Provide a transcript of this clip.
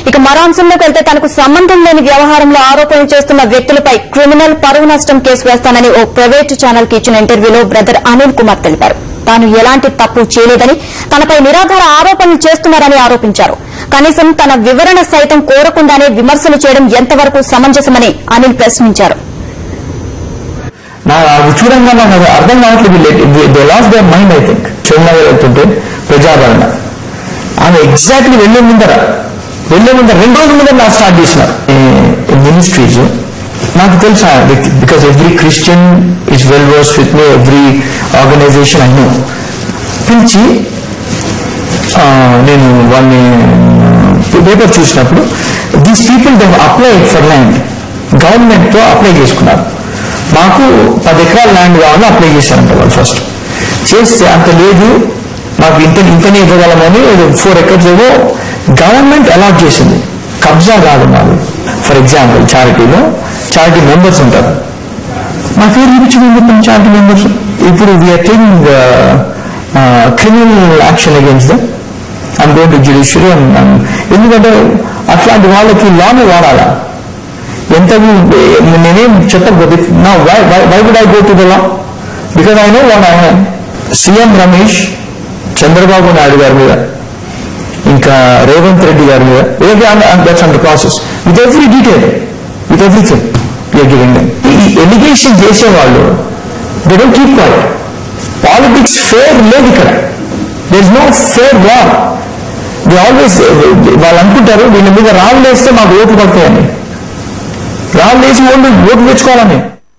ఇక మరో అంశంలోకి వెళ్తే తనకు సంబంధం లేని వ్యవహారంలో ఆరోపణలు చేస్తున్న వ్యక్తులపై క్రిమినల్ పరువు నష్టం కేసు వేస్తానని ఓ ప్రైవేటు ఛానల్ కి ఇచ్చిన ఇంటర్వ్యూలో బ్రదర్ అనిల్ కుమార్ తెలిపారు. తాను ఎలాంటి తప్పు చేయలేదని, తనపై నిరాధార ఆరోపణలు చేస్తున్నారని ఆరోపించారు. కనీసం తన వివరణ సైతం కోరకుండానే విమర్శలు చేయడం ఎంతవరకు సమంజసమని అనిల్ ప్రశ్నించారు. చూడంగా నాకు అర్థం కావట్లేదు. Last they mind. I think Chennai వెళ్తుంటే ప్రజాదరణ ఆమె ఎగ్జాక్ట్లీ వెళ్లే ముందర 2 రోజుల ముందర నాకు స్టార్ట్ చేసినారు మినిస్ట్రీస్. నాకు తెలుసు ఆ వ్యక్తి, because every Christian is well versed with me, every organisation I know. పిలిచి నేను వాళ్ళని పేపర్ చూసినప్పుడు these people they applied for land, government తో అప్లై చేసుకున్నారు. మాకు 10 ఎకరాల ల్యాండ్ కావాలని అప్లై చేశారంట వాళ్ళు. ఫస్ట్ చేస్తే అంత లేదు, మాకు ఇంతనే ఇవ్వగలమని 4 acres ఏవో గవర్నమెంట్ అలాట్ చేసింది. కబ్జా కాదు మాది. ఫర్ ఎగ్జాంపుల్ చారిటీ మెంబర్స్ ఉంటారు, మా పేరు చూపించుకుంటాం చారిటీ మెంబర్స్. ఇప్పుడు we are taking criminal action against them. I'm going to judiciary. ఎందుకంటే అట్లాంటి వాళ్ళకి లాను వాడాలా. ఎంత నేనేం చెప్పకపోతే నా why would I go to the law? Because I know what I have. CM Ramesh, Chandrababu Naidu గారి మీద, ఇంకా రేవంత్ రెడ్డి గారి మీద that's under process with every detail, with everything you are giving them. ఈ ఎలిగేషన్ చేసేవాళ్ళు they don't keep quiet. Politics fair లేదు ఇక్కడ. There is no fair war. They always వాళ్ళు అనుకుంటారు వీళ్ళ మీద రాళ్ళు వేస్తే మాకు ఓట్లు పడతాయని. రాళ్ళు వేసి ఓట్లు తెచ్చుకోవాలని.